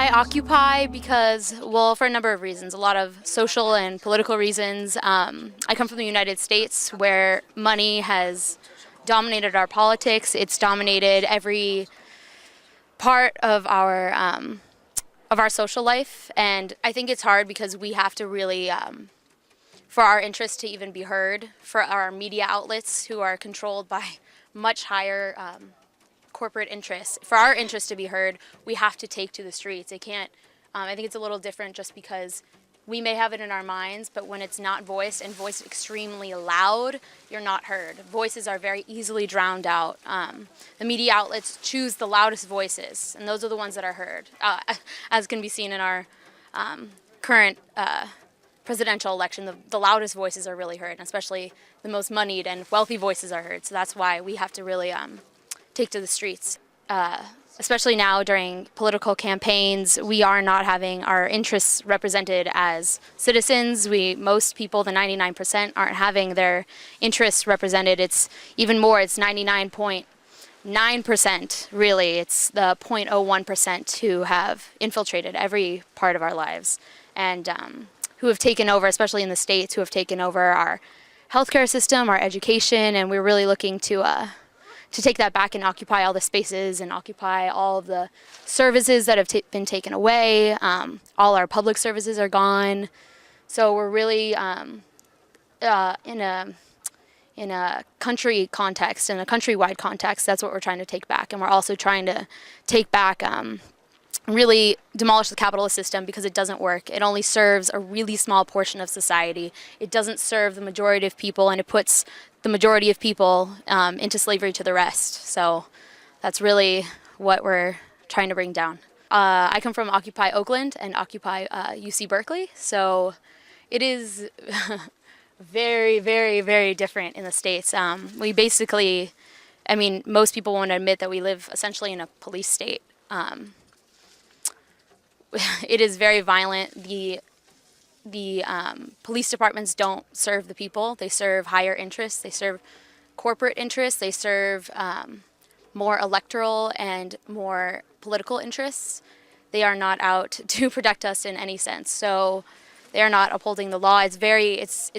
I occupy because, well, for a number of reasons, a lot of social and political reasons. I come from the United States where money has dominated our politics. It's dominated every part of our social life, and I think it's hard because we have to really, for our interests to even be heard, for our media outlets who are controlled by much higher corporate interests, for our interests to be heard, we have to take to the streets. It can't, I think it's a little different just because we may have it in our minds, but when it's not voiced and voiced extremely loud, you're not heard. Voices are very easily drowned out. The media outlets choose the loudest voices, and those are the ones that are heard, as can be seen in our current presidential election. The loudest voices are really heard, and especially the most moneyed and wealthy voices are heard. So that's why we have to really take to the streets. Especially now during political campaigns, we are not having our interests represented as citizens. Most people, the 99%, aren't having their interests represented. It's even more, it's 99.9% really. It's the 0.01% who have infiltrated every part of our lives and who have taken over, especially in the States, who have taken over our healthcare system, our education, and we're really looking to take that back and occupy all the spaces and occupy all of the services that have been taken away. All our public services are gone. So we're really in a country context, in a countrywide context, that's what we're trying to take back. And we're also trying to take back, really demolish the capitalist system because it doesn't work. It only serves a really small portion of society. It doesn't serve the majority of people, and it puts the majority of people into slavery to the rest. So that's really what we're trying to bring down. I come from Occupy Oakland and Occupy UC Berkeley, so it is very, very, very different in the States. We basically, I mean, most people won't admit that we live essentially in a police state. It is very violent. The police departments don't serve the people. They serve higher interests. They serve corporate interests. They serve more electoral and more political interests. They are not out to protect us in any sense. So they are not upholding the law. It's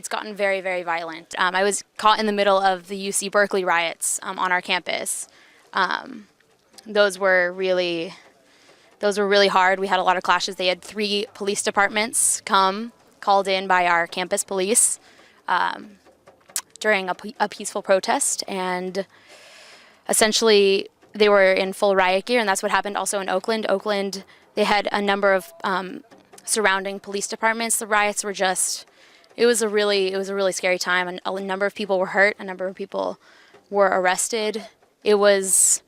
gotten very, very violent. I was caught in the middle of the UC Berkeley riots on our campus. Those were really hard. We had a lot of clashes. They had 3 police departments called in by our campus police during a peaceful protest, and essentially they were in full riot gear, and that's what happened also in Oakland. Oakland, they had a number of surrounding police departments. The riots were it was a really scary time, and a number of people were hurt, a number of people were arrested. It was,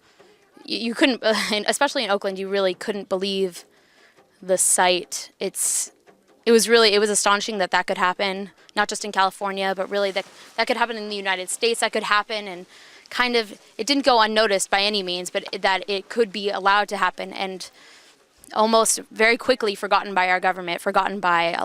you couldn't, especially in Oakland, you really couldn't believe the sight. It was astonishing that could happen, not just in California, but really that could happen in the United States. That could happen, and kind of, it didn't go unnoticed by any means, but that it could be allowed to happen, and almost very quickly forgotten by our government, forgotten by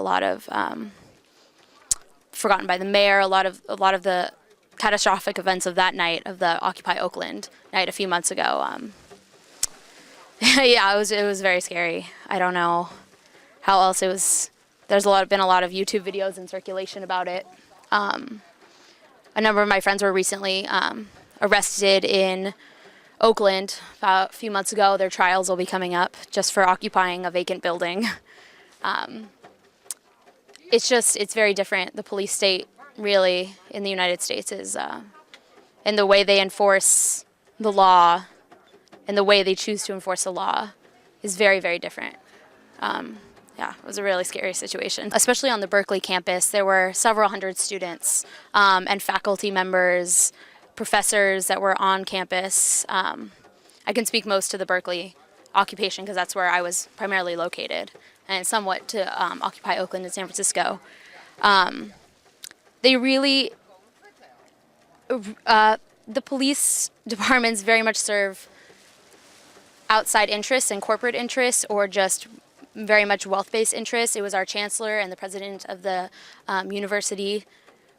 the mayor, a lot of the catastrophic events of that night, of the Occupy Oakland night a few months ago. Yeah, it was very scary. I don't know how else it was. There's been a lot of YouTube videos in circulation about it. A number of my friends were recently arrested in Oakland about a few months ago. Their trials will be coming up just for occupying a vacant building. It's very different. The police state really in the United States is, and the way they enforce the law and the way they choose to enforce the law is very, very different. Yeah, it was a really scary situation. Especially on the Berkeley campus, there were several hundred students and faculty members, professors that were on campus. I can speak most to the Berkeley occupation because that's where I was primarily located, and somewhat to Occupy Oakland in San Francisco. They really, the police departments very much serve outside interests and corporate interests, or just very much wealth-based interests. It was our chancellor and the president of the university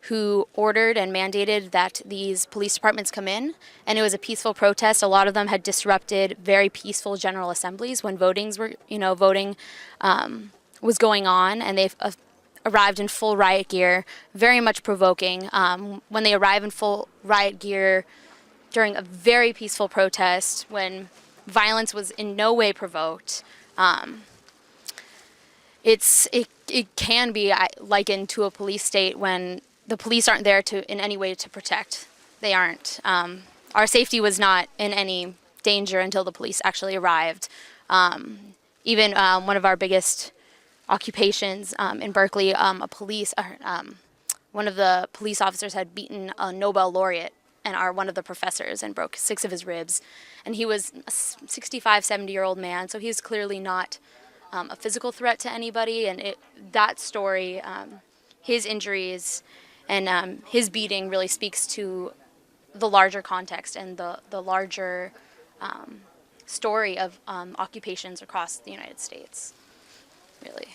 who ordered and mandated that these police departments come in, and it was a peaceful protest. A lot of them had disrupted very peaceful general assemblies when voting was going on, and they've arrived in full riot gear, very much provoking. When they arrive in full riot gear during a very peaceful protest, when violence was in no way provoked, it can be likened to a police state when the police aren't there in any way to protect. They aren't. Our safety was not in any danger until the police actually arrived. Even one of our biggest occupations in Berkeley, one of the police officers had beaten a Nobel laureate and one of the professors and broke 6 of his ribs. And he was a 65, 70-year-old man, so he was clearly not a physical threat to anybody. And that story, his injuries and his beating really speaks to the larger context and the larger story of occupations across the United States, really.